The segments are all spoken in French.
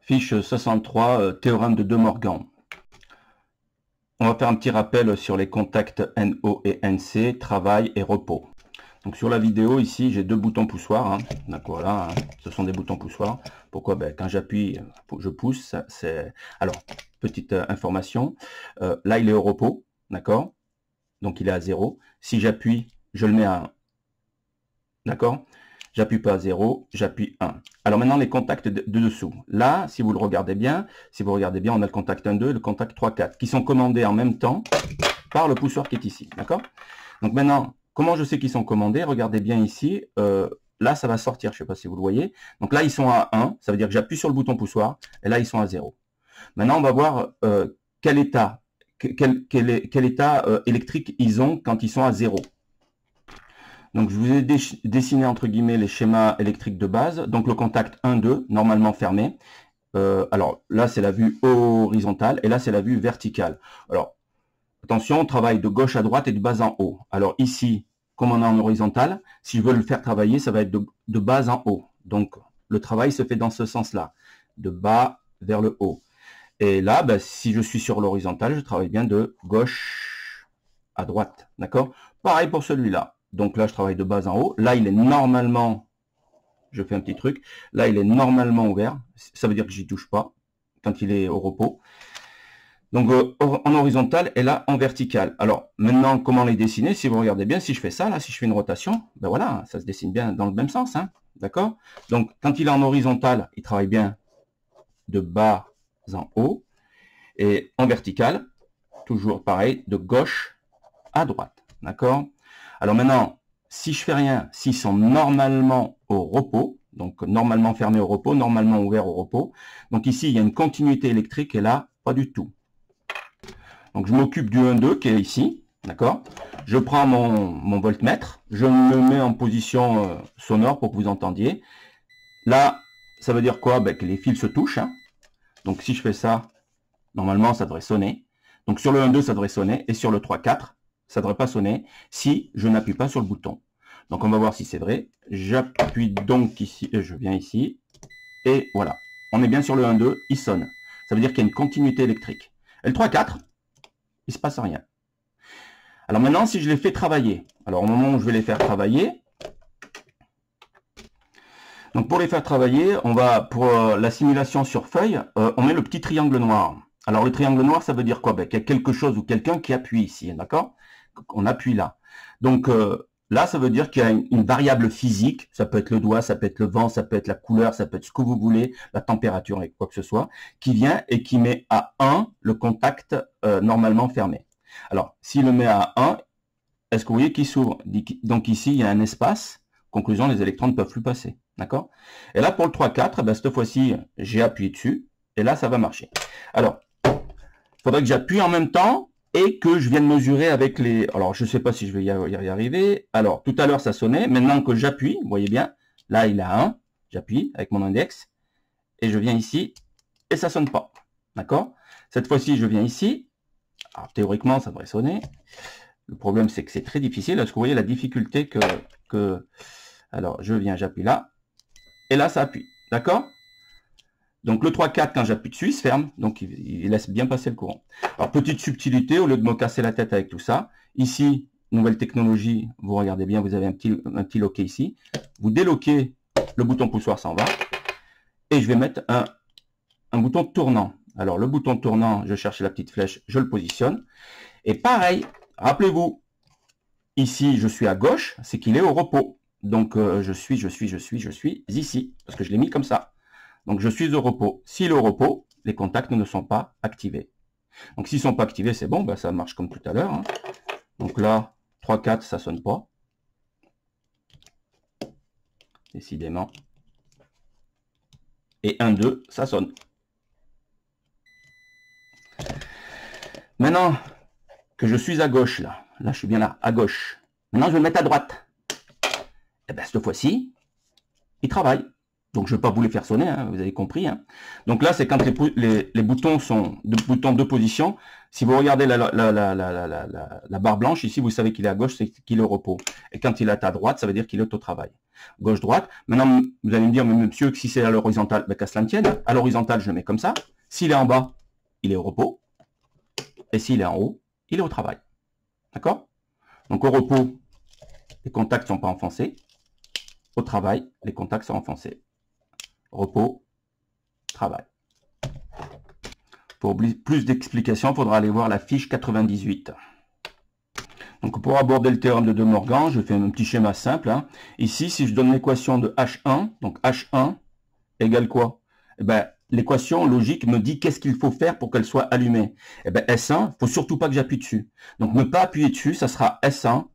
Fiche 63, théorème de De Morgan. On va faire un petit rappel sur les contacts NO et NC, travail et repos. Donc sur la vidéo ici, j'ai deux boutons poussoirs. Hein. Donc voilà, hein, ce sont des boutons poussoirs. Pourquoi? Quand j'appuie, je pousse. Alors, petite information. Là, il est au repos, d'accord? Donc il est à 0. Si j'appuie, je le mets à 1. D'accord? J'appuie pas à 0, j'appuie 1. Alors maintenant, les contacts de dessous. Là, si vous regardez bien, on a le contact 1, 2 et le contact 3, 4, qui sont commandés en même temps par le poussoir qui est ici. D'accord? Donc maintenant, comment je sais qu'ils sont commandés? Regardez bien ici. Là, ça va sortir, je ne sais pas si vous le voyez. Donc là, ils sont à 1, ça veut dire que j'appuie sur le bouton poussoir, et là, ils sont à 0. Maintenant, on va voir quel état électrique ils ont quand ils sont à 0. Donc, je vous ai dessiné, entre guillemets, les schémas électriques de base. Donc, le contact 1, 2, normalement fermé. Alors, là, c'est la vue horizontale, et là, c'est la vue verticale. Alors, attention, on travaille de gauche à droite et de bas en haut. Alors, ici, comme on est en horizontal, si je veux le faire travailler, ça va être de bas en haut. Donc, le travail se fait dans ce sens-là, de bas vers le haut. Et là, si je suis sur l'horizontale, je travaille bien de gauche à droite. D'accord? Pareil pour celui-là. Donc là, je travaille de bas en haut. Là, il est normalement, je fais un petit truc, là, il est normalement ouvert. Ça veut dire que j'y touche pas quand il est au repos. Donc en horizontal et là en vertical. Alors maintenant, comment les dessiner? Si vous regardez bien, si je fais ça, là, si je fais une rotation, ben voilà, ça se dessine bien dans le même sens. Hein, d'accord? Donc quand il est en horizontal, il travaille bien de bas en haut. Et en vertical, toujours pareil, de gauche à droite. D'accord? Alors maintenant, si je fais rien, s'ils sont normalement au repos, donc normalement fermés au repos, normalement ouverts au repos, donc ici, il y a une continuité électrique et là, pas du tout. Donc je m'occupe du 1-2 qui est ici, d'accord? Je prends mon voltmètre, je me mets en position sonore pour que vous entendiez. Là, ça veut dire quoi? Que les fils se touchent. Hein. Donc si je fais ça, normalement, ça devrait sonner. Donc sur le 1-2, ça devrait sonner. Et sur le 3-4, ça ne devrait pas sonner si je n'appuie pas sur le bouton. Donc on va voir si c'est vrai. J'appuie donc ici, je viens ici. Et voilà. On est bien sur le 1-2, il sonne. Ça veut dire qu'il y a une continuité électrique. Et le 3-4, il ne se passe rien. Alors maintenant, si je les fais travailler, alors au moment où je vais les faire travailler, donc pour les faire travailler, on va, pour la simulation sur feuille, on met le petit triangle noir. Alors le triangle noir, ça veut dire quoi? Qu'il y a quelque chose ou quelqu'un qui appuie ici, d'accord? On appuie là. Donc là, ça veut dire qu'il y a une variable physique, ça peut être le doigt, ça peut être le vent, ça peut être la couleur, ça peut être ce que vous voulez, la température et quoi que ce soit, qui vient et qui met à 1 le contact normalement fermé. Alors, s'il le met à 1, est-ce que vous voyez qu'il s'ouvre? Donc ici, il y a un espace. Conclusion, les électrons ne peuvent plus passer. D'accord? Et là, pour le 3-4, cette fois-ci, j'ai appuyé dessus. Et là, ça va marcher. Alors, il faudrait que j'appuie en même temps et que je vienne mesurer avec les... Alors, je ne sais pas si je vais y arriver. Alors, tout à l'heure, ça sonnait. Maintenant que j'appuie, vous voyez bien, là, il a 1. J'appuie avec mon index. Et je viens ici. Et ça ne sonne pas. D'accord? Cette fois-ci, je viens ici. Alors, théoriquement, ça devrait sonner. Le problème, c'est que c'est très difficile. Est-ce que vous voyez la difficulté que... Alors, je viens, j'appuie là. Et là, ça appuie. D'accord? Donc, le 3-4, quand j'appuie dessus, il se ferme. Donc, il laisse bien passer le courant. Alors, petite subtilité, au lieu de me casser la tête avec tout ça. Ici, nouvelle technologie. Vous regardez bien, vous avez un petit loquet ici. Vous déloquez, le bouton poussoir s'en va. Et je vais mettre un bouton tournant. Alors, le bouton tournant, je cherche la petite flèche, je le positionne. Et pareil, rappelez-vous, ici, je suis à gauche, c'est qu'il est au repos. Donc, je suis ici, parce que je l'ai mis comme ça. Donc, je suis au repos. S'il est au repos, les contacts ne sont pas activés. Donc, s'ils ne sont pas activés, c'est bon, ça marche comme tout à l'heure. Hein. Donc là, 3-4, ça ne sonne pas. Décidément. Et 1-2, ça sonne. Maintenant que je suis à gauche, là je suis bien là, à gauche. Maintenant, je vais le mettre à droite. Et bien, cette fois-ci, il travaille. Donc, je ne vais pas vous les faire sonner, hein, vous avez compris. Hein. Donc là, c'est quand les boutons sont de position. Si vous regardez la barre blanche, ici, vous savez qu'il est à gauche, c'est qu'il est au repos. Et quand il est à droite, ça veut dire qu'il est au travail. Gauche-droite. Maintenant, vous allez me dire, mais monsieur, que si c'est à l'horizontale, ben, qu'à cela ne tienne. À l'horizontale, je le mets comme ça. S'il est en bas, il est au repos. Et s'il est en haut, il est au travail. D'accord? Donc au repos, les contacts ne sont pas enfoncés. Au travail, les contacts sont enfoncés. Repos, travail. Pour plus d'explications, il faudra aller voir la fiche 98. Donc pour aborder le théorème de De Morgan, je fais un petit schéma simple. Hein. Ici, si je donne l'équation de H1, donc H1 égale quoi? Eh ben, l'équation logique me dit qu'est-ce qu'il faut faire pour qu'elle soit allumée. Eh ben, S1, il ne faut surtout pas que j'appuie dessus. Donc ne pas appuyer dessus, ça sera S1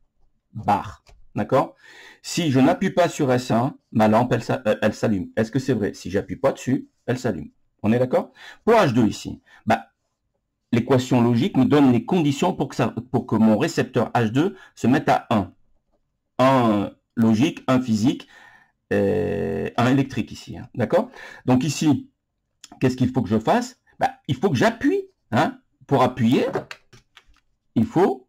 barre. D'accord? Si je n'appuie pas sur S1, ma lampe, elle s'allume. Est-ce que c'est vrai? Si j'appuie pas dessus, elle s'allume. On est d'accord? Pour H2 ici, bah, l'équation logique me donne les conditions pour que mon récepteur H2 se mette à 1. 1 logique, 1 physique, et 1 électrique ici. Hein, d'accord? Donc ici, qu'est-ce qu'il faut que je fasse? Bah, il faut que j'appuie. Hein? Pour appuyer, il faut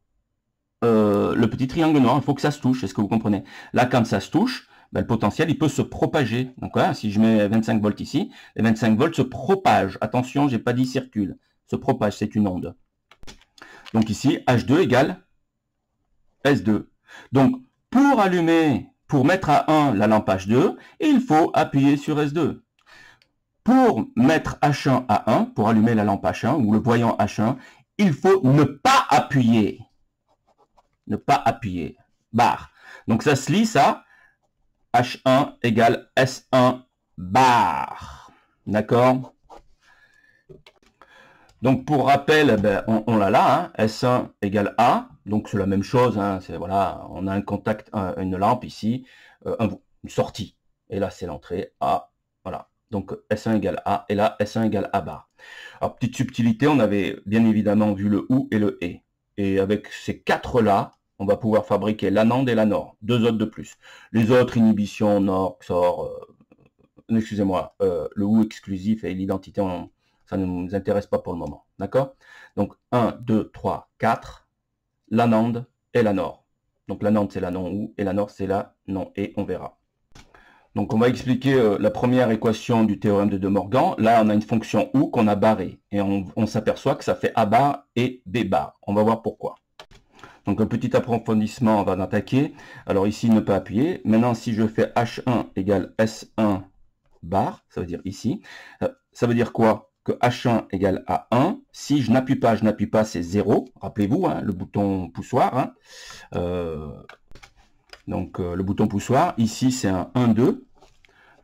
le petit triangle noir, il faut que ça se touche. Est-ce que vous comprenez? Là, quand ça se touche, ben, le potentiel, il peut se propager. Donc, voilà, si je mets 25 volts ici, les 25 volts se propagent. Attention, j'ai pas dit circule. Se propage, c'est une onde. Donc ici, H2 égale S2. Donc, pour allumer, pour mettre à 1 la lampe H2, il faut appuyer sur S2. Pour mettre H1 à 1, pour allumer la lampe H1 ou le voyant H1, il faut ne pas appuyer. Ne pas appuyer. Barre. Donc ça se lit ça. H1 égale S1 barre. D'accord? Donc pour rappel, ben, on l'a là. Hein. S1 égale A. Donc c'est la même chose. Hein. Voilà, on a un contact, une lampe ici, une sortie. Et là c'est l'entrée A. Voilà. Donc S1 égale A. Et là S1 égale A barre. Alors petite subtilité, on avait bien évidemment vu le OU et le E. Et avec ces quatre-là, on va pouvoir fabriquer l'anande et la NOR, deux autres de plus. Les autres, inhibition, NOR, XOR, excusez-moi, le OU exclusif et l'identité, ça ne nous intéresse pas pour le moment. D'accord? Donc 1, 2, 3, 4, l'anande et la NOR. Donc l'anande, c'est la non-OU et la NOR, c'est la non-E, on verra. Donc on va expliquer la première équation du théorème de De Morgan. Là, on a une fonction OU qu'on a barrée. Et on s'aperçoit que ça fait A bar et B bar. On va voir pourquoi. Donc un petit approfondissement, on va en attaquer. Alors ici, ne pas appuyer. Maintenant, si je fais H1 égale S1 bar, ça veut dire ici. Ça veut dire quoi? Que H1 égale à 1. Si je n'appuie pas, c'est 0. Rappelez-vous, hein, le bouton poussoir. Hein. Donc le bouton poussoir, ici c'est un 1, 2.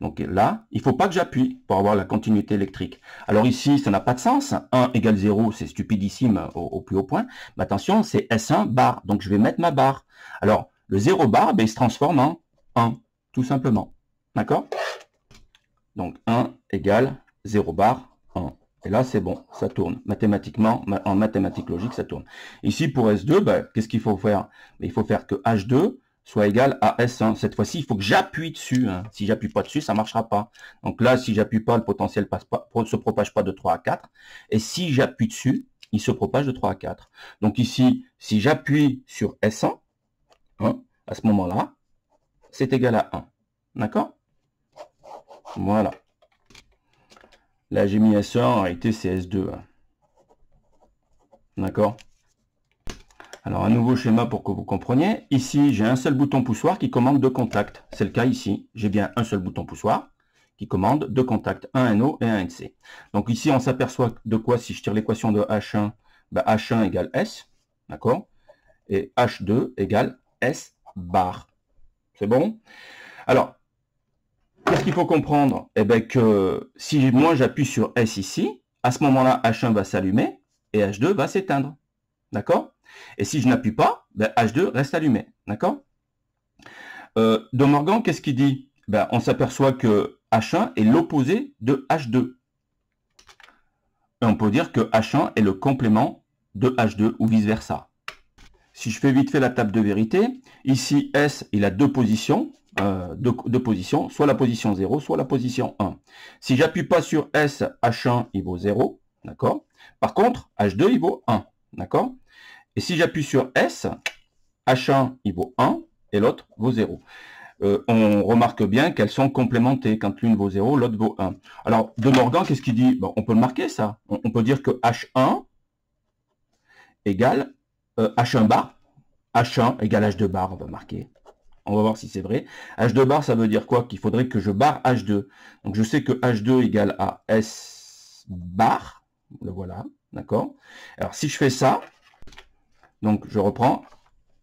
Donc là, il ne faut pas que j'appuie pour avoir la continuité électrique. Alors ici, ça n'a pas de sens. 1 égale 0, c'est stupidissime au plus haut point. Mais attention, c'est S1 bar. Donc je vais mettre ma barre. Alors, le 0 bar, ben, il se transforme en 1, tout simplement. D'accord? Donc 1 égale 0 bar, 1. Et là, c'est bon, ça tourne. Mathématiquement, en mathématiques logiques, ça tourne. Ici, pour S2, ben, qu'est-ce qu'il faut faire? Ben, il faut faire que H2 soit égal à S1. Cette fois-ci, il faut que j'appuie dessus. Hein. Si j'appuie pas dessus, ça marchera pas. Donc là, si j'appuie pas, le potentiel se propage pas de 3 à 4. Et si j'appuie dessus, il se propage de 3 à 4. Donc ici, si j'appuie sur S1, hein, à ce moment-là, c'est égal à 1. D'accord? Voilà. Là, j'ai mis S1, en réalité, c'est S2. Hein. D'accord? Alors, un nouveau schéma pour que vous compreniez. Ici, j'ai un seul bouton poussoir qui commande deux contacts. C'est le cas ici. J'ai bien un seul bouton poussoir qui commande deux contacts, un NO et un NC. Donc ici, on s'aperçoit de quoi si je tire l'équation de H1? Ben, H1 égale S, d'accord? Et H2 égale S bar. C'est bon? Alors, qu'est-ce qu'il faut comprendre? Eh bien que si moi j'appuie sur S ici, à ce moment-là, H1 va s'allumer et H2 va s'éteindre. D'accord? Et si je n'appuie pas, ben H2 reste allumé. D'accord? De Morgan, qu'est-ce qu'il dit? Ben, on s'aperçoit que H1 est l'opposé de H2. Et on peut dire que H1 est le complément de H2 ou vice-versa. Si je fais vite fait la table de vérité, ici S, il a deux positions. de position, soit la position 0, soit la position 1. Si j'appuie pas sur S, H1, il vaut 0, d'accord? Par contre, H2, il vaut 1, d'accord? Et si j'appuie sur S, H1, il vaut 1, et l'autre vaut 0. On remarque bien qu'elles sont complémentées. Quand l'une vaut 0, l'autre vaut 1. Alors, De Morgan, qu'est-ce qu'il dit? Bon, on peut le marquer, ça. On peut dire que H1 égale H1 bar. H1 égale H2 bar, on va marquer. On va voir si c'est vrai. H2 bar, ça veut dire quoi? Qu'il faudrait que je barre H2. Donc, je sais que H2 égale à S bar. Le voilà, d'accord? Alors, si je fais ça, donc je reprends.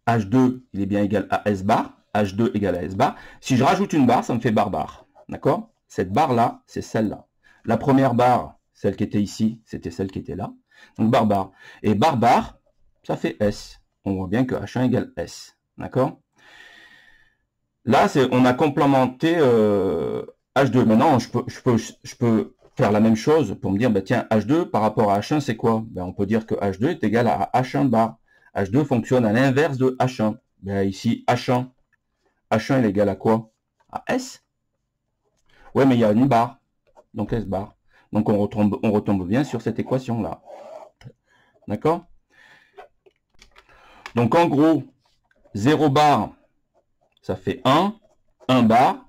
H2, il est bien égal à S bar. H2 égale à S bar. Si je rajoute une barre, ça me fait bar bar. D'accord? Cette barre-là, c'est celle-là. La première barre, celle qui était ici, c'était celle qui était là. Donc bar bar. Et bar bar, ça fait S. On voit bien que H1 égale S. D'accord? Là, on a complémenté H2. Maintenant, je peux faire la même chose pour me dire, bah, tiens, H2 par rapport à H1, c'est quoi? Ben, on peut dire que H2 est égal à H1 bar. H2 fonctionne à l'inverse de H1. Ben, ici, H1 est égal à quoi? À S. Ouais, mais il y a une barre. Donc S bar. Donc on retombe bien sur cette équation-là. D'accord? Donc en gros, 0 bar, ça fait 1. 1 bar,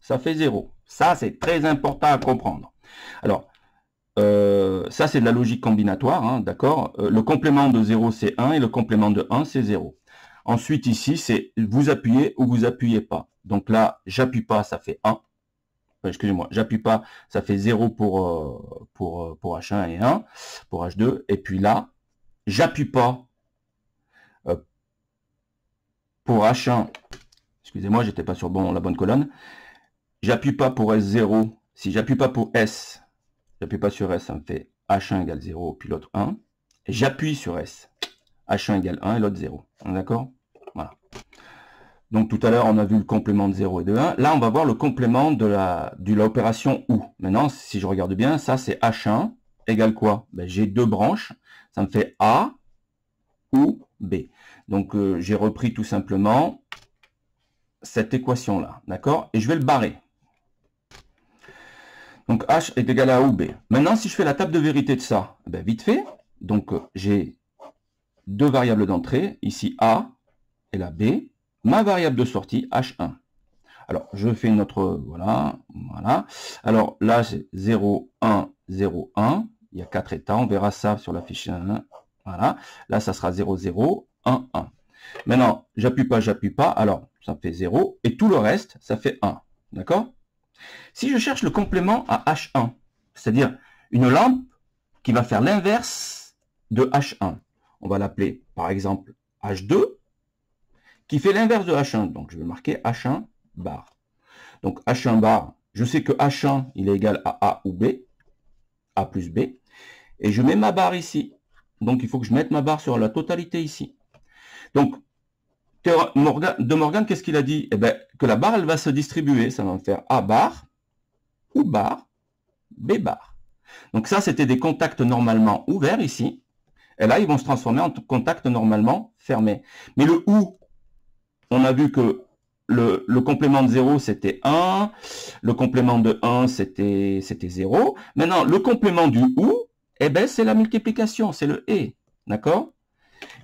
ça fait 0. Ça, c'est très important à comprendre. Alors, ça, c'est de la logique combinatoire. Hein, d'accord? Le complément de 0, c'est 1. Et le complément de 1, c'est 0. Ensuite, ici, c'est vous appuyez ou vous appuyez pas. Donc là, j'appuie pas, ça fait 1. Excusez-moi, j'appuie pas, ça fait 0 pour H1 et 1, pour H2. Et puis là, j'appuie pas pour H1. Excusez-moi, j'étais pas sur la bonne colonne. J'appuie pas pour S0. Si j'appuie pas pour S, j'appuie pas sur S, ça me fait H1 égale 0, puis l'autre 1. Et j'appuie sur S. H1 égale 1 et l'autre 0. D'accord? Voilà. Donc tout à l'heure, on a vu le complément de 0 et de 1. Là, on va voir le complément de l'opération OU. Maintenant, si je regarde bien, ça c'est H1 égale quoi? Ben, j'ai deux branches. Ça me fait A ou B. Donc j'ai repris tout simplement cette équation-là. D'accord? Et je vais le barrer. Donc H est égal à A ou B. Maintenant, si je fais la table de vérité de ça, ben, vite fait. Donc j'ai deux variables d'entrée. Ici A et la B. Ma variable de sortie, H1. Alors, je fais une autre, voilà. Alors, là, c'est 0, 1, 0, 1. Il y a 4 états. On verra ça sur la fiche 1. Voilà. Là, ça sera 0, 0, 1, 1. Maintenant, j'appuie pas. Alors, ça fait 0. Et tout le reste, ça fait 1. D'accord? Si je cherche le complément à H1, c'est-à-dire une lampe qui va faire l'inverse de H1, on va l'appeler, par exemple, H2, qui fait l'inverse de H1. Donc, je vais marquer H1 bar. Donc, H1 bar, je sais que H1, il est égal à A ou B, A plus B, et je mets ma barre ici. Donc, il faut que je mette ma barre sur la totalité ici. Donc, De Morgan, qu'est-ce qu'il a dit? Eh bien, que la barre, elle va se distribuer. Ça va me faire A bar, ou bar, B bar. Donc, ça, c'était des contacts normalement ouverts ici. Et là, ils vont se transformer en contacts normalement fermés. Mais le OU, on a vu que le complément de 0, c'était 1. Le complément de 1, c'était 0. Maintenant, le complément du OU, eh ben, c'est la multiplication, c'est le et. D'accord?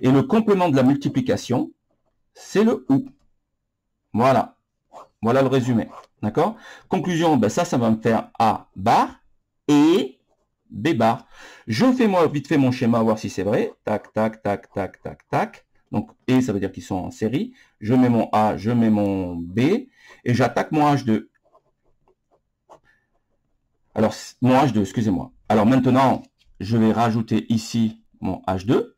Et le complément de la multiplication, c'est le OU. Voilà. Voilà le résumé. D'accord? Conclusion, ben ça va me faire A bar et B bar. Je fais moi vite fait mon schéma, voir si c'est vrai. Tac, tac, tac, tac, tac, tac. Donc, et ça veut dire qu'ils sont en série. Je mets mon A, je mets mon B, et j'attaque mon H2. Alors, mon H2, excusez-moi. Alors maintenant, je vais rajouter ici mon H2.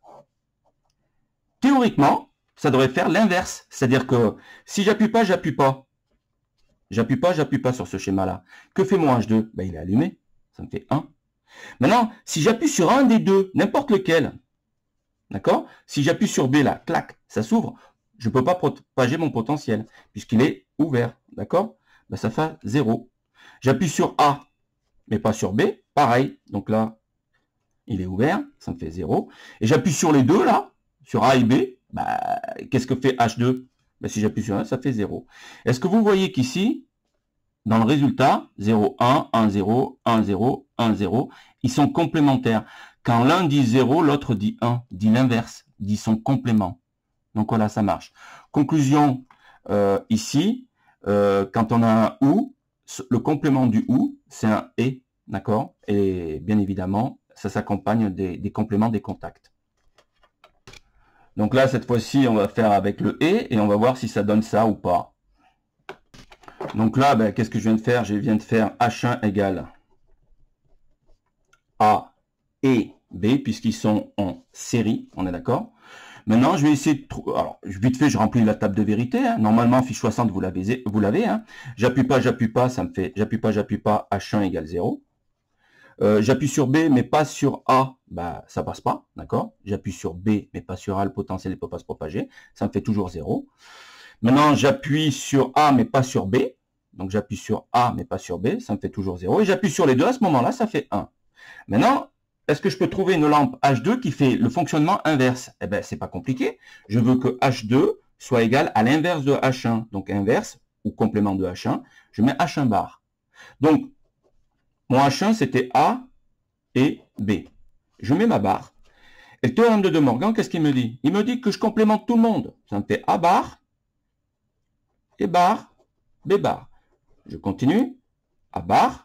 Théoriquement, ça devrait faire l'inverse. C'est-à-dire que si j'appuie pas, j'appuie pas. J'appuie pas sur ce schéma-là. Que fait mon H2? Ben, il est allumé. Ça me fait 1. Maintenant, si j'appuie sur un des deux, n'importe lequel, d'accord? Si j'appuie sur B, là, clac, ça s'ouvre. Je ne peux pas propager mon potentiel, puisqu'il est ouvert, d'accord? Ben, ça fait 0. J'appuie sur A, mais pas sur B, pareil. Donc là, il est ouvert, ça me fait 0. Et j'appuie sur les deux, là, sur A et B, ben, qu'est-ce que fait H2? Ben, si j'appuie sur 1, ça fait 0. Est-ce que vous voyez qu'ici, dans le résultat, 0, 1, 1, 0, 1, 0, 1, 0, ils sont complémentaires. Quand l'un dit 0, l'autre dit 1, dit l'inverse, dit son complément. Donc voilà, ça marche. Conclusion, ici, quand on a un OU, le complément du OU, c'est un et, d'accord? Et bien évidemment, ça s'accompagne des compléments des contacts. Donc là, cette fois-ci, on va faire avec le et on va voir si ça donne ça ou pas. Donc là, ben, qu'est-ce que je viens de faire? Je viens de faire H1 égale A et B, puisqu'ils sont en série, on est d'accord? Maintenant, je vais essayer de trouver. Alors, vite fait, je remplis la table de vérité. Hein. Normalement, fiche 60, vous l'avez. Hein. J'appuie pas, ça me fait j'appuie pas, H1 égale 0. J'appuie sur B, mais pas sur A, bah, ça passe pas, d'accord? J'appuie sur B, mais pas sur A, le potentiel ne peut pas se propager, ça me fait toujours 0. Maintenant, j'appuie sur A, mais pas sur B, donc j'appuie sur A, mais pas sur B, ça me fait toujours 0. Et j'appuie sur les deux, à ce moment-là, ça fait 1. Maintenant, est-ce que je peux trouver une lampe H2 qui fait le fonctionnement inverse? Eh bien, c'est pas compliqué. Je veux que H2 soit égal à l'inverse de H1. Donc, inverse ou complément de H1, je mets H1 bar. Donc, mon H1, c'était A et B. Je mets ma barre. Et le théorème de De Morgan, qu'est-ce qu'il me dit? Il me dit que je complémente tout le monde. Ça me fait A bar, et bar, B bar. Je continue. A bar.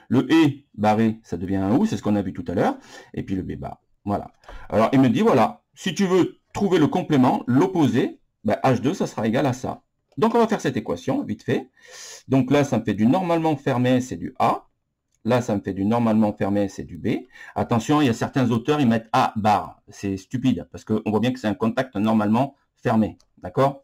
Le et barré, ça devient un ou, c'est ce qu'on a vu tout à l'heure. Et puis le B bar. Voilà. Alors, il me dit, voilà, si tu veux trouver le complément, l'opposé, ben, H2, ça sera égal à ça. Donc, on va faire cette équation, vite fait. Donc là, ça me fait du normalement fermé, c'est du A. Là, ça me fait du normalement fermé, c'est du B. Attention, il y a certains auteurs, ils mettent A bar. C'est stupide, parce qu'on voit bien que c'est un contact normalement fermé. D'accord?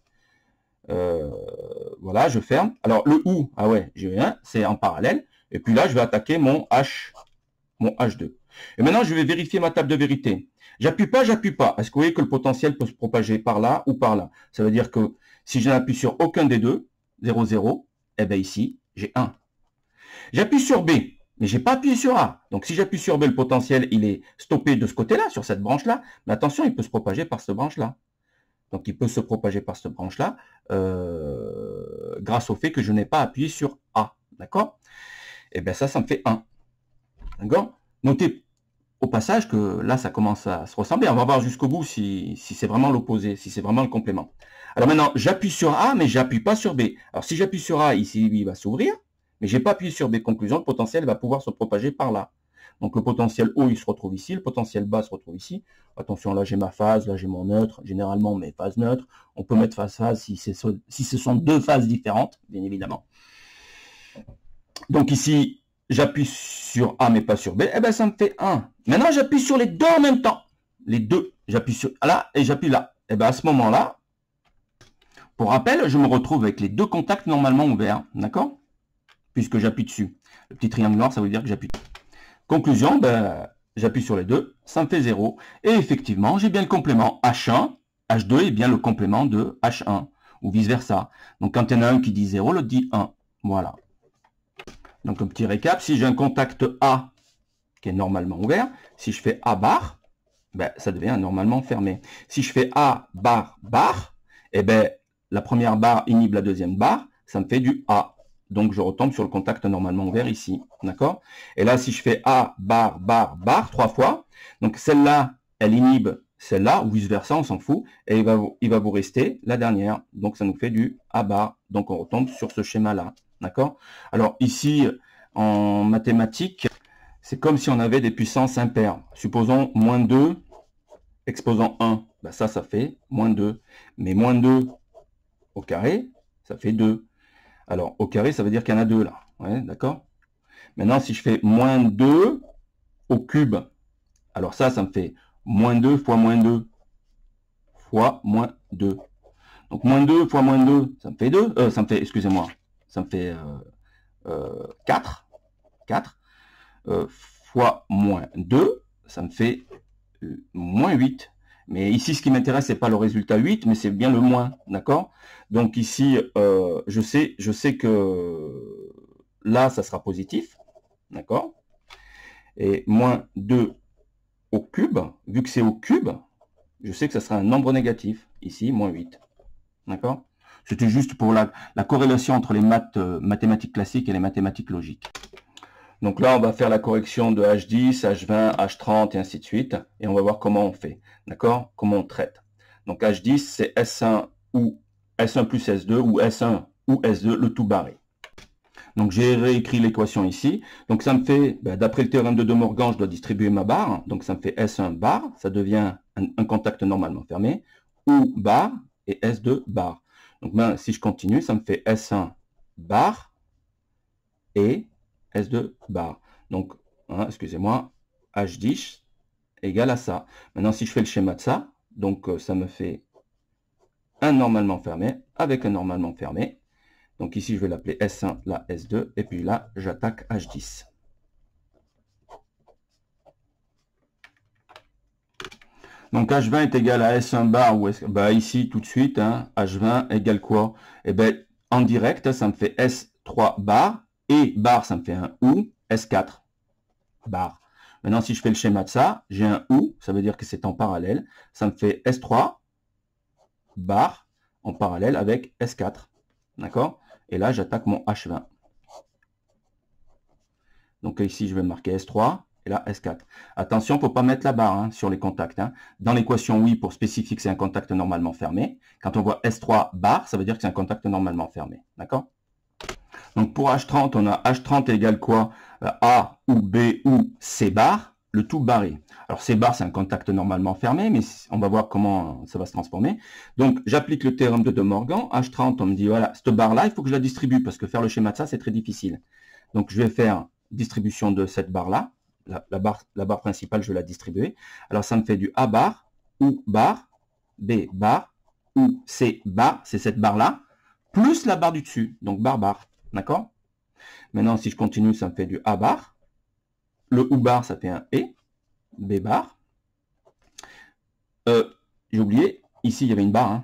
Voilà, je ferme. Alors, le OU, ah ouais, j'ai un, c'est en parallèle. Et puis là, je vais attaquer mon H2. Et maintenant, je vais vérifier ma table de vérité. J'appuie pas. Est-ce que vous voyez que le potentiel peut se propager par là ou par là? Ça veut dire que si je n'appuie sur aucun des deux, 0, 0, eh bien ici, j'ai 1. J'appuie sur B, mais j'ai pas appuyé sur A. Donc si j'appuie sur B, le potentiel, il est stoppé de ce côté-là, sur cette branche-là. Mais attention, il peut se propager par cette branche-là. Donc il peut se propager par cette branche-là grâce au fait que je n'ai pas appuyé sur A. D'accord? Et bien ça me fait 1. D'accord? Notez au passage que là, ça commence à se ressembler. On va voir jusqu'au bout si c'est vraiment l'opposé, si c'est vraiment le complément. Alors maintenant, j'appuie sur A, mais j'appuie pas sur B. Alors si j'appuie sur A, ici, il va s'ouvrir, mais j'ai pas appuyé sur B. Conclusion, le potentiel va pouvoir se propager par là. Donc le potentiel haut, il se retrouve ici, le potentiel bas se retrouve ici. Attention, là j'ai ma phase, là j'ai mon neutre. Généralement, mes phases neutres. On peut mettre phase si ce sont deux phases différentes, bien évidemment. Donc ici, j'appuie sur A, mais pas sur B. Eh bien, ça me fait 1. Maintenant, j'appuie sur les deux en même temps. Les deux. J'appuie sur là et j'appuie là. Et bien, à ce moment-là, pour rappel, je me retrouve avec les deux contacts normalement ouverts. D'accord? Puisque j'appuie dessus. Le petit triangle noir, ça veut dire que j'appuie. Conclusion, ben, j'appuie sur les deux, ça me fait 0. Et effectivement, j'ai bien le complément H1, H2 est bien le complément de H1, ou vice-versa. Donc quand il y en a un qui dit 0, l'autre dit 1. Voilà. Donc un petit récap, si j'ai un contact A qui est normalement ouvert, si je fais A bar, ben, ça devient normalement fermé. Si je fais A bar bar, eh ben, la première barre inhibe la deuxième barre, ça me fait du A. Donc, je retombe sur le contact normalement ouvert ici. D'accord? Et là, si je fais A, bar, bar, bar, 3 fois, donc celle-là, elle inhibe celle-là, ou vice-versa, on s'en fout, et il va vous rester la dernière. Donc, ça nous fait du A bar. Donc, on retombe sur ce schéma-là. D'accord? Alors, ici, en mathématiques, c'est comme si on avait des puissances impaires. Supposons moins 2, exposant 1. Ben ça fait moins 2. Mais moins 2 au carré, ça fait 2. Alors, au carré, ça veut dire qu'il y en a 2 là. Ouais, d'accord? Maintenant, si je fais moins 2 au cube, alors ça me fait moins 2 fois moins 2 fois moins 2. Donc, moins 2 fois moins 2, ça me fait 2. Ça me fait, excusez-moi, ça me fait 4. 4 fois moins 2, ça me fait moins 8. Mais ici, ce qui m'intéresse, c'est pas le résultat 8, mais c'est bien le moins, d'accord? Donc ici, je sais que là, ça sera positif, d'accord? Et moins 2 au cube, vu que c'est au cube, je sais que ça sera un nombre négatif, ici, moins 8, d'accord? C'était juste pour la corrélation entre les mathématiques classiques et les mathématiques logiques. Donc là, on va faire la correction de H10, H20, H30 et ainsi de suite. Et on va voir comment on fait. D'accord? Comment on traite. Donc H10, c'est S1 ou S1 plus S2 ou S1 ou S2, le tout barré. Donc j'ai réécrit l'équation ici. Donc ça me fait, d'après le théorème de De Morgan, je dois distribuer ma barre. Donc ça me fait S1 bar, ça devient un contact normalement fermé, ou bar et S2 bar. Donc si je continue, ça me fait S1 bar et S2 bar. Donc, excusez-moi, H10 égale à ça. Maintenant, si je fais le schéma de ça, donc ça me fait un normalement fermé avec un normalement fermé. Donc ici, je vais l'appeler S1, là S2, et puis là, j'attaque H10. Donc H20 est égal à S1 bar, ou ici tout de suite, H20 égale quoi? Eh bien, en direct, ça me fait S3 bar, et bar, ça me fait un OU, S4 bar. Maintenant, si je fais le schéma de ça, j'ai un OU, ça veut dire que c'est en parallèle, ça me fait S3 bar en parallèle avec S4. D'accord? Et là, j'attaque mon H20. Donc ici, je vais marquer S3. Et là, S4. Attention, il ne faut pas mettre la barre sur les contacts. Dans l'équation, oui, pour spécifier que c'est un contact normalement fermé. Quand on voit S3 bar, ça veut dire que c'est un contact normalement fermé. D'accord? Donc pour H30, on a H30 égale quoi? A ou B ou C bar, le tout barré. Alors C bar, c'est un contact normalement fermé, mais on va voir comment ça va se transformer. Donc j'applique le théorème de De Morgan. H30, on me dit, voilà, cette barre-là, il faut que je la distribue, parce que faire le schéma de ça, c'est très difficile. Donc je vais faire distribution de cette barre-là. La barre principale, je vais la distribuer. Alors ça me fait du A bar, ou bar, B bar, ou C bar, c'est cette barre-là, plus la barre du dessus, donc barre bar. D'accord? Maintenant, si je continue, ça me fait du A bar. Le OU bar, ça fait un E. B bar. J'ai oublié, ici, il y avait une barre.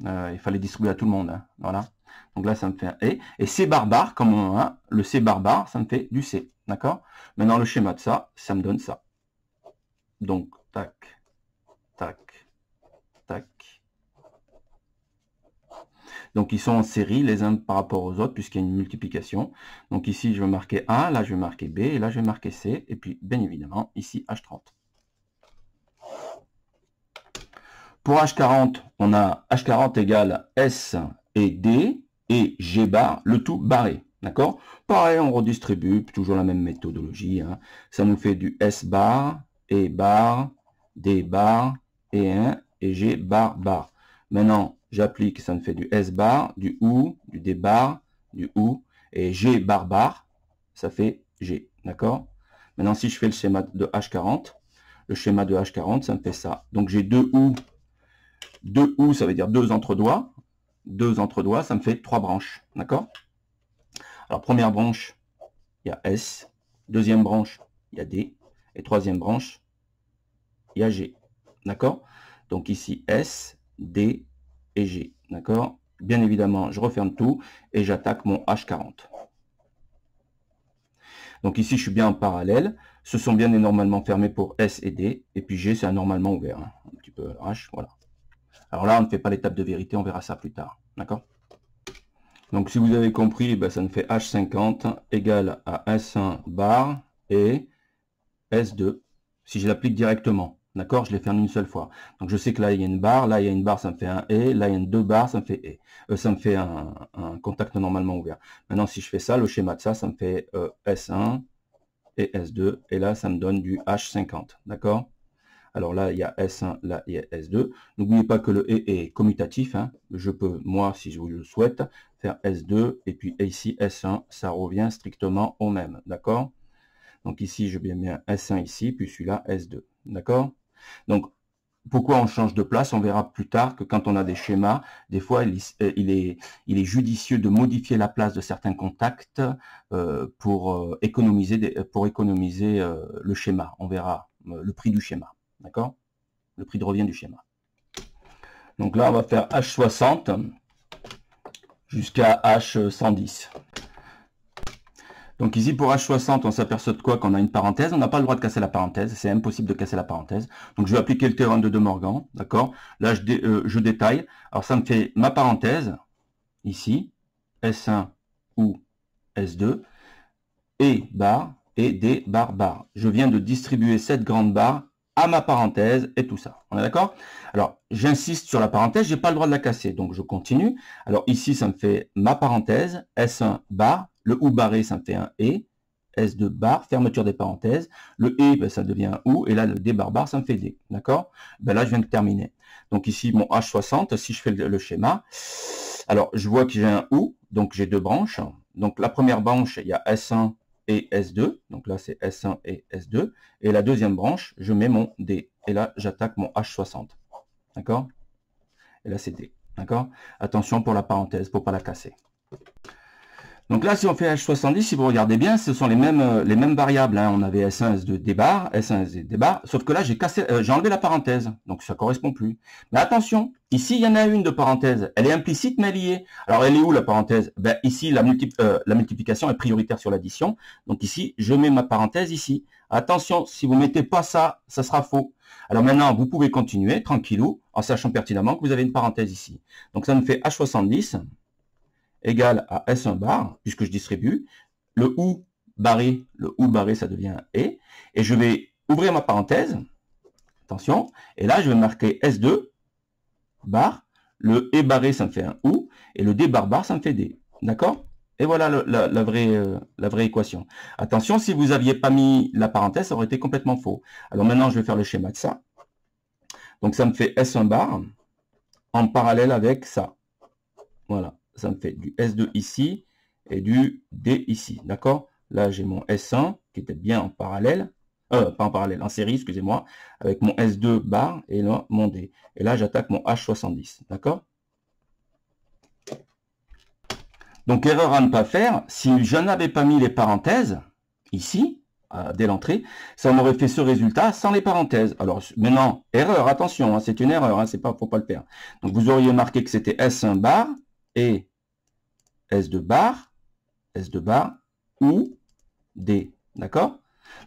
Il fallait distribuer à tout le monde. Voilà. Donc là, ça me fait un E. Et C bar bar, comme on a, le C bar bar, ça me fait du C. D'accord? Maintenant, le schéma de ça, ça me donne ça. Donc, tac, tac, tac. Donc, ils sont en série les uns par rapport aux autres, puisqu'il y a une multiplication. Donc, ici, je vais marquer A, là, je vais marquer B, et là, je vais marquer C. Et puis, bien évidemment, ici, H30. Pour H40, on a H40 égale S et D et G bar, le tout barré. D'accord? Pareil, on redistribue, toujours la même méthodologie. Ça nous fait du S bar, E bar, D bar, E1 et G bar bar. Maintenant, j'applique, ça me fait du S bar, du OU, du D bar, du OU, et G bar bar, ça fait G. D'accord? Maintenant, si je fais le schéma de H40, le schéma de H40, ça me fait ça. Donc, j'ai deux OU. Deux OU, ça veut dire deux entre-doigts. Deux entre-doigts, ça me fait trois branches. D'accord? Alors, première branche, il y a S. Deuxième branche, il y a D. Et troisième branche, il y a G. D'accord? Donc ici, S, D et G. D'accord? Bien évidemment, je referme tout et j'attaque mon H40. Donc ici, je suis bien en parallèle. Ce sont bien des normalement fermés pour S et D. Et puis G, c'est un normalement ouvert. Un petit peu H, voilà. Alors là, on ne fait pas l'étape de vérité, on verra ça plus tard. D'accord? Donc si vous avez compris, ça me fait H50 égale à S1 bar et S2, si je l'applique directement. D'accord? Je l'ai fait en une seule fois. Donc je sais que là, il y a une barre, là, il y a une barre, ça me fait un E, là, il y a une deux barres, ça me fait E. Ça me fait un contact normalement ouvert. Maintenant, si je fais ça, le schéma de ça, ça me fait S1 et S2, et là, ça me donne du H50. D'accord? Alors là, il y a S1, là, il y a S2. N'oubliez pas que le E est commutatif. Je peux, moi, si je le souhaite, faire S2, et puis ici, S1, ça revient strictement au même. D'accord? Donc ici, je mets un S1 ici, puis celui-là, S2. D'accord? Donc, pourquoi on change de place? On verra plus tard que quand on a des schémas, des fois, il est judicieux de modifier la place de certains contacts pour économiser le schéma. On verra le prix du schéma. D'accord? Le prix de revient du schéma. Donc là, on va faire H60 jusqu'à H110. Donc ici, pour H60, on s'aperçoit de quoi? Qu'on a une parenthèse. On n'a pas le droit de casser la parenthèse. C'est impossible de casser la parenthèse. Donc je vais appliquer le théorème de De Morgan. D'accord? Là, je détaille. Alors ça me fait ma parenthèse. ici, S1 ou S2, et barre, et des barres barres. Je viens de distribuer cette grande barre à ma parenthèse et tout ça. On est d'accord? Alors, j'insiste sur la parenthèse, j'ai pas le droit de la casser, donc je continue. Alors ici, ça me fait ma parenthèse, S1 barre, le ou barré, ça me fait un et, S2 barre, fermeture des parenthèses, le et, ben, ça devient un ou, et là, le D barre barre, ça me fait D, d'accord? Ben là, je viens de terminer. Donc ici, mon H60, si je fais le schéma, alors je vois que j'ai un ou, donc j'ai deux branches. Donc la première branche, il y a S1 et S2, donc là c'est S1 et S2, et la deuxième branche, je mets mon D, et là j'attaque mon H60, d'accord? Et là c'est D, d'accord? Attention pour la parenthèse, pour pas la casser. Donc là, si on fait H70, si vous regardez bien, ce sont les mêmes variables, hein. On avait S1, S2, D bar, S1, S2, D bar, sauf que là, j'ai enlevé la parenthèse, donc ça correspond plus. Mais attention, ici, il y en a une de parenthèse, elle est implicite, mais elle y est. Alors, elle est où la parenthèse? Ben, ici, la multiplication est prioritaire sur l'addition, donc ici, je mets ma parenthèse ici. Attention, si vous mettez pas ça, ça sera faux. Alors maintenant, vous pouvez continuer, tranquillou, en sachant pertinemment que vous avez une parenthèse ici. Donc ça me fait H70, égale à S1 bar, puisque je distribue, le ou barré, ça devient un et je vais ouvrir ma parenthèse, attention, et là je vais marquer S2 bar, le et barré ça me fait un ou, et le D bar bar ça me fait D, d'accord? Et voilà la vraie équation. Attention, si vous n'aviez pas mis la parenthèse, ça aurait été complètement faux. Alors maintenant, je vais faire le schéma de ça. Donc ça me fait S1 bar en parallèle avec ça. Voilà. Ça me fait du S2 ici et du D ici, d'accord? Là, j'ai mon S1 qui était bien en parallèle, pas en parallèle, en série, excusez-moi, avec mon S2 bar et là, mon D. Et là, j'attaque mon H70, d'accord? Donc, erreur à ne pas faire, si je n'avais pas mis les parenthèses, ici, dès l'entrée, ça m'aurait fait ce résultat sans les parenthèses. Alors, maintenant, erreur, attention, hein, c'est une erreur, hein, faut pas le faire. Donc, vous auriez marqué que c'était S1 bar et S2 bar ou D, d'accord?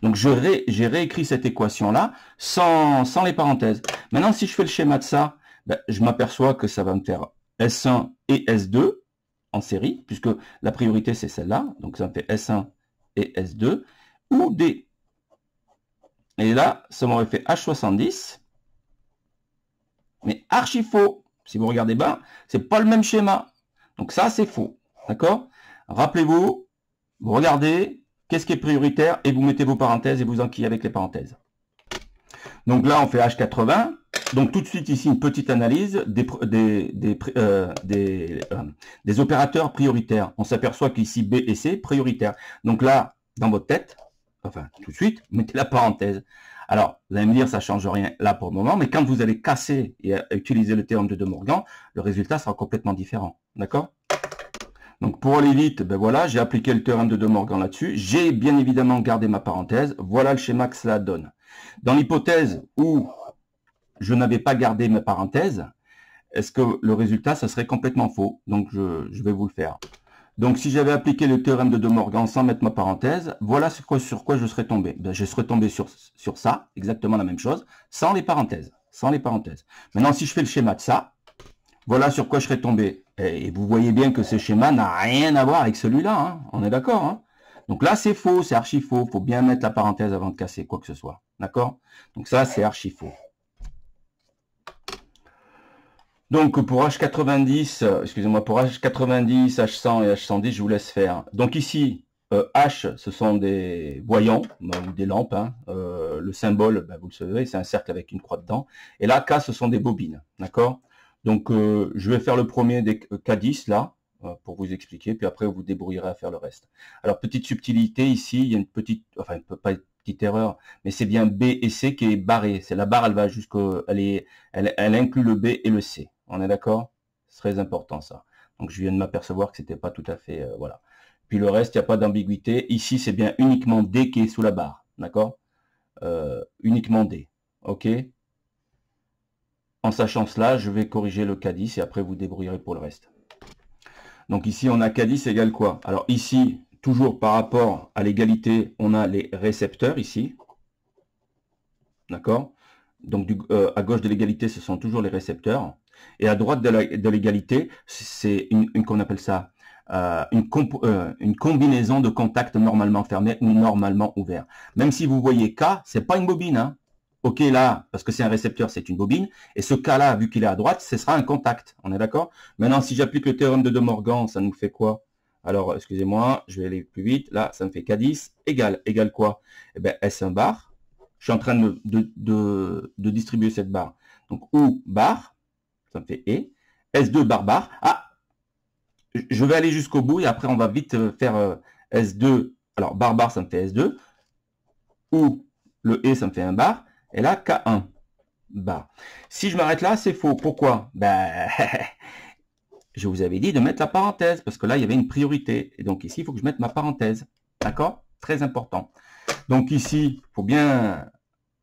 Donc j'ai réécrit cette équation-là sans les parenthèses. Maintenant, si je fais le schéma de ça, ben, je m'aperçois que ça va me faire S1 et S2 en série, puisque la priorité c'est celle-là, donc ça me fait S1 et S2, ou D. Et là, ça m'aurait fait H70, mais archi faux. Si vous regardez bien, c'est pas le même schéma. Donc ça, c'est faux, d'accord? Rappelez-vous, vous regardez, qu'est-ce qui est prioritaire, et vous mettez vos parenthèses et vous enquillez avec les parenthèses. Donc là, on fait H80. Donc tout de suite ici, une petite analyse des opérateurs prioritaires. On s'aperçoit qu'ici, B et C, prioritaires. Donc là, dans votre tête, enfin tout de suite, mettez la parenthèse. Alors, vous allez me dire, ça ne change rien là pour le moment, mais quand vous allez casser et utiliser le théorème de De Morgan, le résultat sera complètement différent. D'accord? Donc pour aller vite, ben voilà, j'ai appliqué le théorème de De Morgan là-dessus. J'ai bien évidemment gardé ma parenthèse. Voilà le schéma que cela donne. Dans l'hypothèse où je n'avais pas gardé mes parenthèses, est-ce que le résultat, ça serait complètement faux? Donc je vais vous le faire. Donc si j'avais appliqué le théorème de De Morgan sans mettre ma parenthèse, voilà sur quoi je serais tombé. Ben, je serais tombé sur ça, exactement la même chose, sans les parenthèses. Maintenant, si je fais le schéma de ça, voilà sur quoi je serais tombé. Et vous voyez bien que ce schéma n'a rien à voir avec celui-là, hein. On est d'accord, hein? Donc là, c'est faux, c'est archi faux. Il faut bien mettre la parenthèse avant de casser quoi que ce soit. D'accord? Donc ça, c'est archi faux. Donc pour H90, excusez-moi, pour H90, H100 et H110, je vous laisse faire. Donc ici, H, ce sont des voyants, ou des lampes. Hein. Le symbole, ben, vous le savez, c'est un cercle avec une croix dedans. Et là, K, ce sont des bobines. D'accord? Donc je vais faire le premier des K10, là, pour vous expliquer, puis après, vous vous débrouillerez à faire le reste. Alors, petite subtilité ici, il y a une petite, enfin, pas une petite erreur, mais c'est bien B et C qui est barré. C'est la barre, elle va jusqu'au, elle inclut le B et le C. On est d'accord? C'est très important ça. Donc je viens de m'apercevoir que c'était pas tout à fait, voilà. Puis le reste, il n'y a pas d'ambiguïté. Ici, c'est bien uniquement D qui est sous la barre, d'accord? Uniquement D, ok? En sachant cela, je vais corriger le K10 et après vous débrouillerez pour le reste. Donc ici, on a K10 égale quoi? Alors ici, toujours par rapport à l'égalité, on a les récepteurs ici. D'accord? Donc à gauche de l'égalité, ce sont toujours les récepteurs. Et à droite de l'égalité, c'est qu'on appelle ça une combinaison de contacts normalement fermés ou normalement ouverts. Même si vous voyez K, c'est pas une bobine. Hein. OK, là, parce que c'est un récepteur, c'est une bobine. Et ce K-là, vu qu'il est à droite, ce sera un contact. On est d'accord? Maintenant, si j'applique le théorème de De Morgan, ça nous fait quoi? Alors, excusez-moi, je vais aller plus vite. Là, ça me fait K10 égale quoi? Eh bien, S1 bar. Je suis en train de distribuer cette barre. Donc, OU bar, ça me fait E. S2 bar. Ah, je vais aller jusqu'au bout et après, on va vite faire S2. Alors, bar, ça me fait S2. OU, le E, ça me fait un bar. Et là, K1 bar. Si je m'arrête là, c'est faux. Pourquoi? Ben, je vous avais dit de mettre la parenthèse parce que là, il y avait une priorité. Et donc ici, il faut que je mette ma parenthèse. D'accord? Très important. Donc ici, il faut bien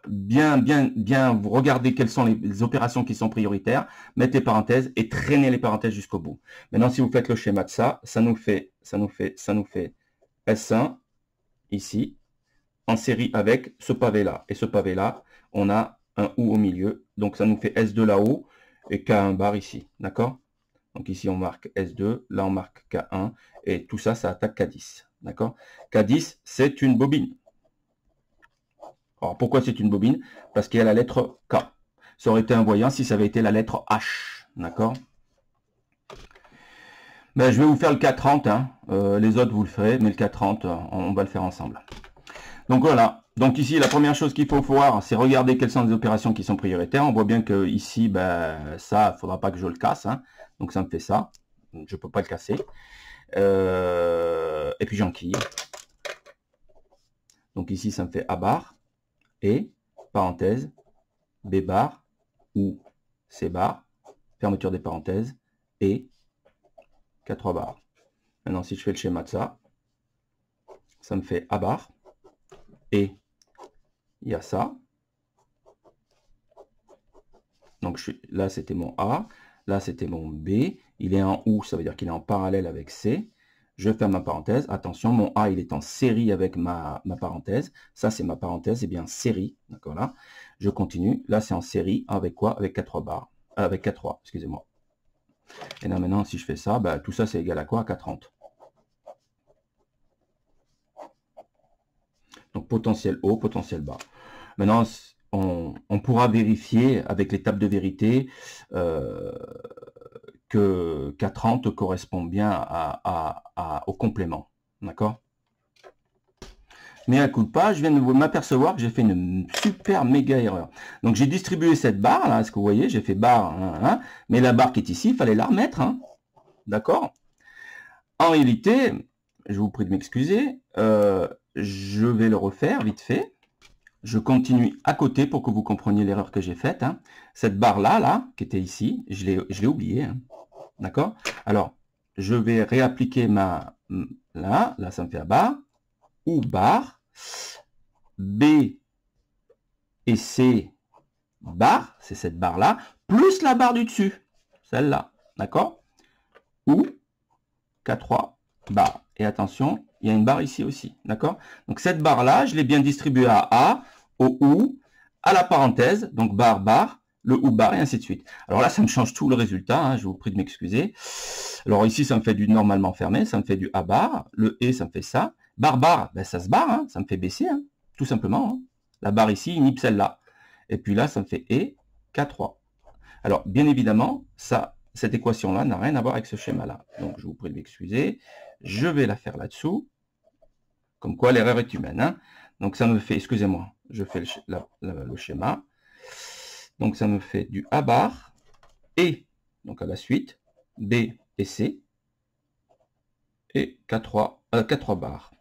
vous regarder quelles sont les opérations qui sont prioritaires, mettre les parenthèses et traîner les parenthèses jusqu'au bout. Maintenant, si vous faites le schéma de ça nous fait S1 ici, en série avec ce pavé-là. Et ce pavé-là, on a un OU au milieu. Donc ça nous fait S2 là-haut et K1 bar ici. D'accord? Donc ici, on marque S2, là, on marque K1, et tout ça, ça attaque K10. D'accord? K10, c'est une bobine. Alors, pourquoi c'est une bobine? Parce qu'il y a la lettre K. Ça aurait été un voyant si ça avait été la lettre H. D'accord? Ben, je vais vous faire le K30. Hein. Les autres, vous le ferez, mais le K30, on va le faire ensemble. Donc voilà. Donc ici, la première chose qu'il faut voir, c'est regarder quelles sont les opérations qui sont prioritaires. On voit bien que ici, ben, ça, il ne faudra pas que je le casse. Hein. Donc ça me fait ça. Je ne peux pas le casser. Et puis j'enquille. Donc ici, ça me fait A bar. Et, parenthèse, B bar, ou C bar, fermeture des parenthèses, et K3 bar. Maintenant, si je fais le schéma de ça me fait A bar, et il y a ça. Donc là, c'était mon A, là, c'était mon B, il est en OU, ça veut dire qu'il est en parallèle avec C. Je ferme ma parenthèse. Attention, mon A, il est en série avec ma parenthèse. Ça, c'est ma parenthèse, et bien série. D'accord, là. Je continue. Là, c'est en série. Avec quoi? Avec K3 bar. Avec K3, excusez-moi. Et là, maintenant, si je fais ça, bah, tout ça, c'est égal à quoi? À K30. Donc, potentiel haut, potentiel bas. Maintenant, on pourra vérifier avec l'étape de vérité que K30 correspond bien au complément. D'accord? Mais à coup de pas, je viens de m'apercevoir que j'ai fait une super méga erreur. Donc j'ai distribué cette barre, là, est-ce que vous voyez, j'ai fait barre, hein, mais la barre qui est ici, il fallait la remettre. Hein, d'accord? En réalité, je vous prie de m'excuser, je vais le refaire vite fait. Je continue à côté pour que vous compreniez l'erreur que j'ai faite. Hein. Cette barre-là, là, qui était ici, je l'ai oubliée. Hein. D'accord? Alors, je vais réappliquer là, ça me fait la barre, ou barre, B et C barre, c'est cette barre-là, plus la barre du dessus, celle-là, d'accord? Ou K3 barre. Et attention, il y a une barre ici aussi, d'accord? Donc cette barre-là, je l'ai bien distribuée à A, au OU, à la parenthèse, donc barre, barre, le OU barre, et ainsi de suite. Alors là, ça me change tout le résultat, hein, je vous prie de m'excuser. Alors ici, ça me fait du normalement fermé, ça me fait du A barre, le E, ça me fait ça. Barre, barre, ben, ça se barre, hein, ça me fait baisser, hein, tout simplement. Hein. La barre ici, inhibe celle-là. Et puis là, ça me fait E, K3. Alors, bien évidemment, cette équation-là n'a rien à voir avec ce schéma-là. Donc, je vous prie de m'excuser. Je vais la faire là-dessous. Comme quoi, l'erreur est humaine. Hein. Donc, ça me fait, excusez-moi, je fais le schéma. Donc, ça me fait du A bar, et, donc à la suite, B et C, et K3 bar.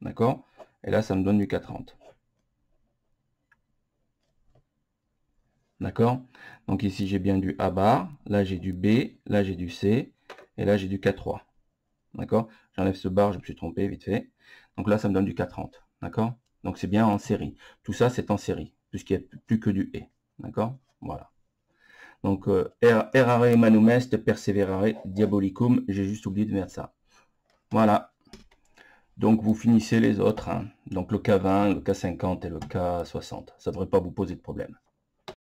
D'accord? Et là, ça me donne du K30. D'accord? Donc ici, j'ai bien du A bar, là j'ai du B, là j'ai du C, et là j'ai du K3. D'accord? J'enlève ce bar, je me suis trompé vite fait. Donc là, ça me donne du K30. D'accord? Donc c'est bien en série. Tout ça, c'est en série, puisqu'il n'y a plus que du E. D'accord? Voilà. Donc, errare manum est, perseverare diabolicum. J'ai juste oublié de mettre ça. Voilà. Donc vous finissez les autres, hein. Donc le K20, le K50 et le K60. Ça ne devrait pas vous poser de problème.